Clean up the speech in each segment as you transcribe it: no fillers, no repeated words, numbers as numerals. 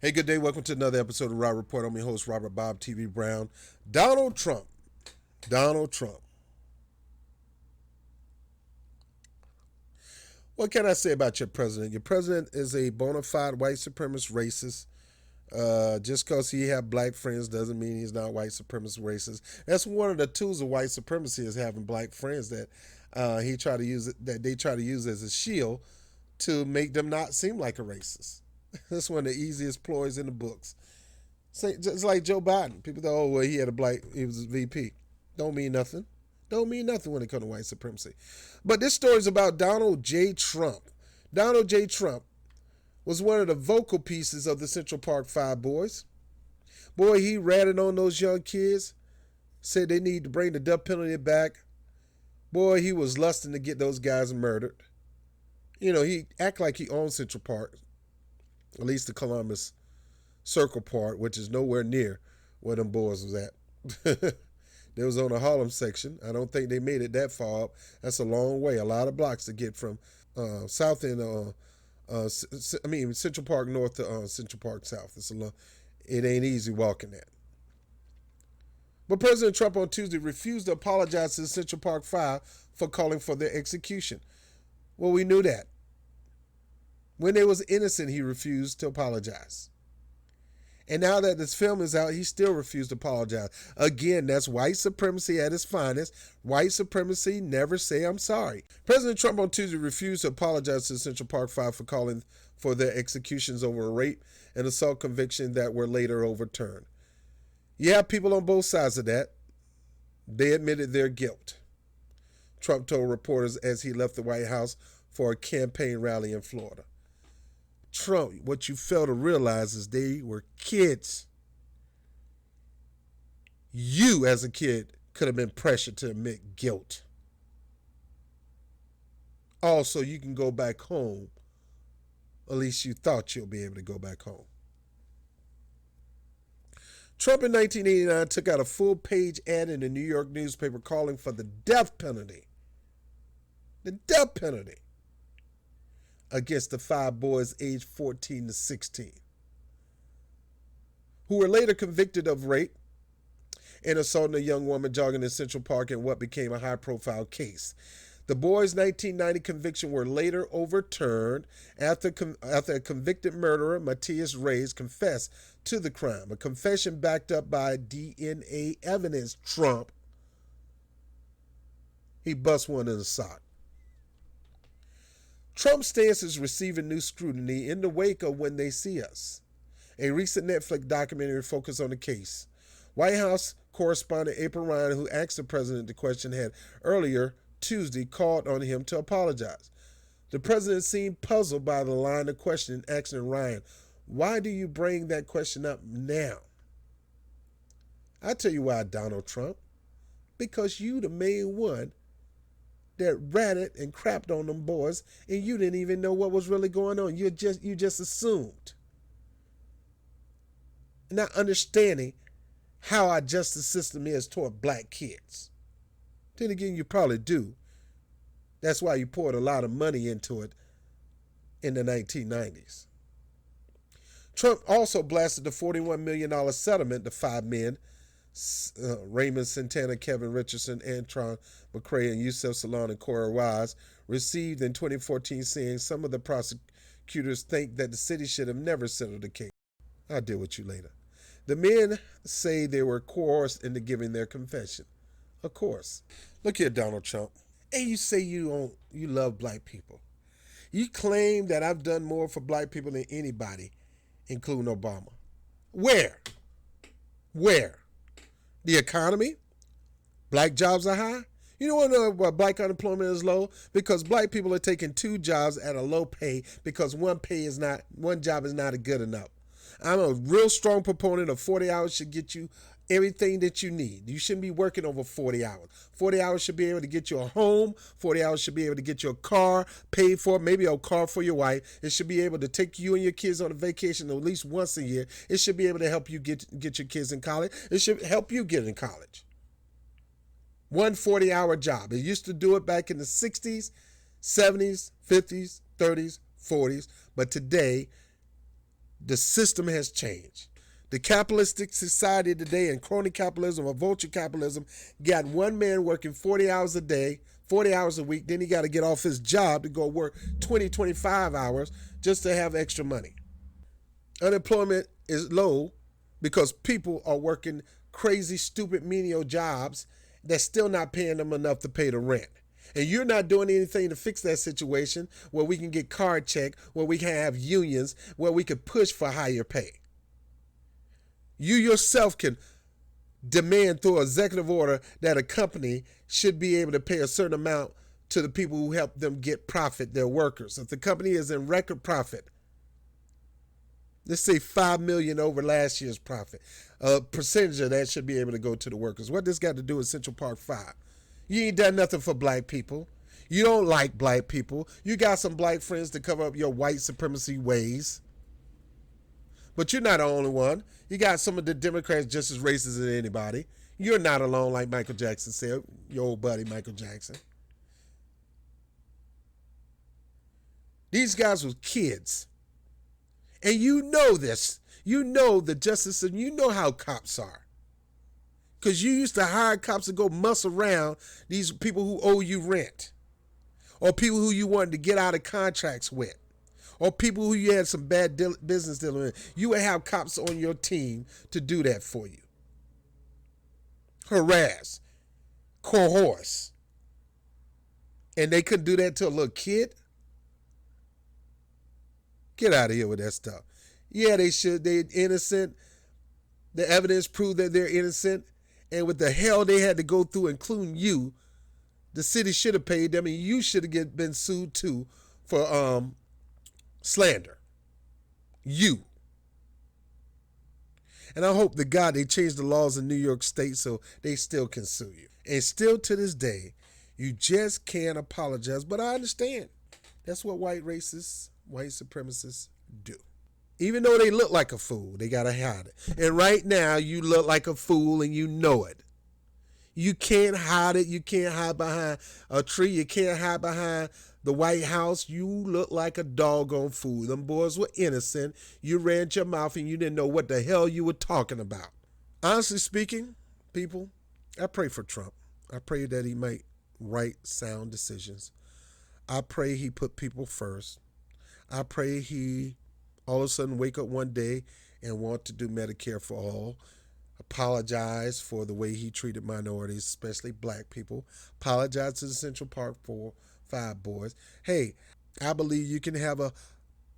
Hey, good day. Welcome to another episode of Robert Report. I'm your host, Robert Bob TV Brown. Donald Trump. Donald Trump. What can I say about your president? Your president is a bona fide white supremacist racist. Just because he have black friends doesn't mean he's not white supremacist racist. That's one of the tools of white supremacy is having black friends that he try to use it, that they try to use as a shield to make them not seem like a racist. That's one of the easiest ploys in the books. Just like Joe Biden. People thought, oh, well, he was a VP. Don't mean nothing. Don't mean nothing when it comes to white supremacy. But this story is about Donald J. Trump. Donald J. Trump was one of the vocal pieces of the Central Park Five boys. Boy, he ratted on those young kids, said they need to bring the death penalty back. Boy, he was lusting to get those guys murdered. You know, he act like he owned Central Park, at least the Columbus Circle part, which is nowhere near where them boys was at. They was on the Harlem section. I don't think they made it that far up. That's a long way, a lot of blocks to get from South End, Central Park North to Central Park South. It ain't easy walking that. But President Trump on Tuesday refused to apologize to the Central Park Five for calling for their execution. Well, we knew that. When they was innocent, he refused to apologize. And now that this film is out, he still refused to apologize. Again, that's white supremacy at its finest. White supremacy, never say I'm sorry. President Trump on Tuesday refused to apologize to the Central Park Five for calling for their executions over a rape and assault conviction that were later overturned. You have people on both sides of that. They admitted their guilt. Trump told reporters as he left the White House for a campaign rally in Florida. Trump, what you fail to realize is they were kids. You, as a kid, could have been pressured to admit guilt. Also, you can go back home. At least you thought you'll be able to go back home. Trump in 1989 took out a full-page ad in the New York newspaper calling for the death penalty. The death penalty against the five boys aged 14 to 16, who were later convicted of rape and assaulting a young woman jogging in Central Park in what became a high-profile case. The boys' 1990 conviction were later overturned after a convicted murderer, Matthias Reyes, confessed to the crime, a confession backed up by DNA evidence. Trump, he bust one in the sock. Trump's stance is receiving new scrutiny in the wake of When They See Us, a recent Netflix documentary focused on the case. White House correspondent April Ryan, who asked the president the question, had earlier Tuesday called on him to apologize. The president seemed puzzled by the line of questioning, asking Ryan, why do you bring that question up now? I tell you why, Donald Trump. Because you the main one that ratted and crapped on them boys, and you didn't even know what was really going on. You just assumed. Not understanding how our justice system is toward black kids. Then again, you probably do. That's why you poured a lot of money into it in the 1990s. Trump also blasted the $41 million settlement the five men, Raymond Santana, Kevin Richardson, Antron McCray, and Yusef Salon and Cora Wise, received in 2014, saying some of the prosecutors think that the city should have never settled the case. I'll deal with you later. The men say they were coerced into giving their confession. Of course. Look here, Donald Trump. And you say you love black people. You claim that I've done more for black people than anybody, including Obama. Where? The economy? Black jobs are high? You don't want to know why black unemployment is low? Because black people are taking two jobs at a low pay because one job is not good enough. I'm a real strong proponent of 40 hours should get you everything that you need. You shouldn't be working over 40 hours. 40 hours should be able to get you a home. 40 hours should be able to get you a car paid for, maybe a car for your wife. It should be able to take you and your kids on a vacation at least once a year. It should be able to help you get your kids in college. It should help you get in college. One 40-hour job. It used to do it back in the 60s, 70s, 50s, 30s, 40s. But today, The system has changed. The capitalistic society today and crony capitalism or vulture capitalism got one man working 40 hours a day, 40 hours a week. Then he got to get off his job to go work 20, 25 hours just to have extra money. Unemployment is low because people are working crazy, stupid, menial jobs that's still not paying them enough to pay the rent. And you're not doing anything to fix that situation where we can get card check, where we can have unions, where we can push for higher pay. You yourself can demand through executive order that a company should be able to pay a certain amount to the people who help them get profit, their workers. If the company is in record profit, let's say $5 million over last year's profit, a percentage of that should be able to go to the workers. What this got to do with Central Park 5? You ain't done nothing for black people. You don't like black people. You got some black friends to cover up your white supremacy ways. But you're not the only one. You got some of the Democrats just as racist as anybody. You're not alone, like Michael Jackson said, your old buddy Michael Jackson. These guys were kids. And you know this. You know the justice system. You know how cops are. Because you used to hire cops to go muss around these people who owe you rent. Or people who you wanted to get out of contracts with. Or people who you had some bad business dealing with. You would have cops on your team to do that for you. Harass. Coerce. And they couldn't do that to a little kid? Get out of here with that stuff. Yeah, they should. They're innocent. The evidence proved that they're innocent. And with the hell they had to go through, including you, the city should have paid them, and you should have been sued too for slander. You. And I hope to God they change the laws in New York State so they still can sue you. And still to this day, you just can't apologize. But I understand. That's what white racists, white supremacists do. Even though they look like a fool, they got to hide it. And right now, you look like a fool and you know it. You can't hide it. You can't hide behind a tree. You can't hide behind the White House. You look like a doggone fool. Them boys were innocent. You ran your mouth and you didn't know what the hell you were talking about. Honestly speaking, people, I pray for Trump. I pray that he make right, sound decisions. I pray he put people first. I pray he all of a sudden wake up one day and want to do Medicare for all, apologize for the way he treated minorities, especially black people, apologize to the Central Park 5 boys. Hey, I believe you can have a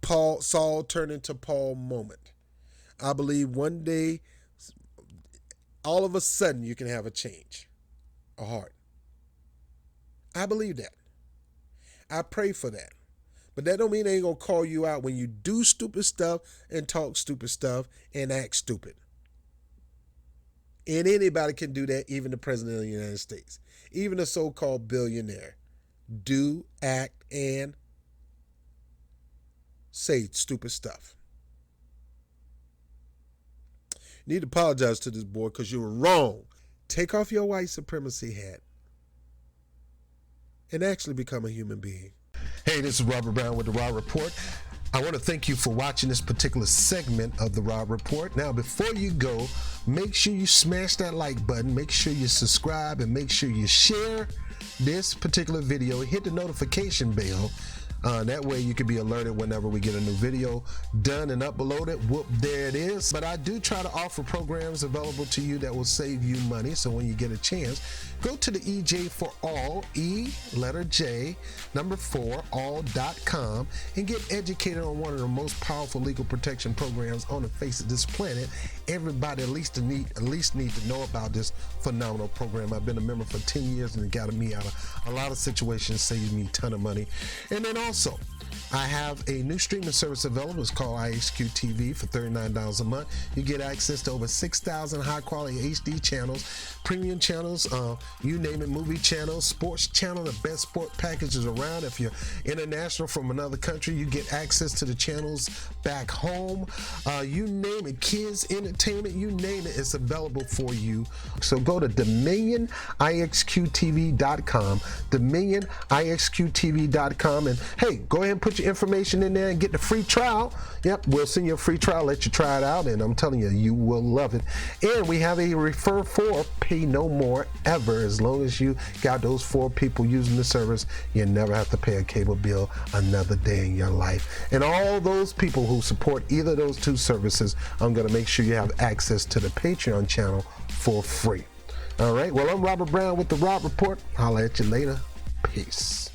Saul turn into Paul moment. I believe one day, all of a sudden, you can have a change, a heart. I believe that. I pray for that. But that don't mean they ain't going to call you out when you do stupid stuff and talk stupid stuff and act stupid. And anybody can do that, even the President of the United States. Even a so-called billionaire. Do, act, and say stupid stuff. You need to apologize to this boy because you were wrong. Take off your white supremacy hat and actually become a human being. Hey, this is Robert Brown with the Raw Report. I want to thank you for watching this particular segment of the Raw Report. Now, before you go, make sure you smash that like button, make sure you subscribe, and make sure you share this particular video. Hit the notification bell. That way you can be alerted whenever we get a new video done and uploaded. Whoop, there it is. But I do try to offer programs available to you that will save you money. So when you get a chance, go to the EJ for All, letter J, number 4, all.com, and get educated on one of the most powerful legal protection programs on the face of this planet. Everybody at least need to know about this phenomenal program. I've been a member for 10 years and it got me out of a lot of situations, saved me a ton of money. And then also, I have a new streaming service available. It's called IXQ TV for $39 a month. You get access to over 6,000 high-quality HD channels, premium channels, you name it, movie channels, sports channel, the best sport packages around. If you're international from another country, you get access to the channels back home. You name it, kids, entertainment, you name it, it's available for you. So go to DominionIXQTV.com, DominionIXQTV.com, and hey, go ahead and put put your information in there and get the free trial. Yep, we'll send you a free trial, let you try it out, and I'm telling you, you will love it. And we have a refer for, pay no more ever. As long as you got those 4 people using the service, you never have to pay a cable bill another day in your life. And all those people who support either of those 2 services, I'm going to make sure you have access to the Patreon channel for free. All right, well, I'm Robert Brown with the Rob Report. Holla at you later. Peace.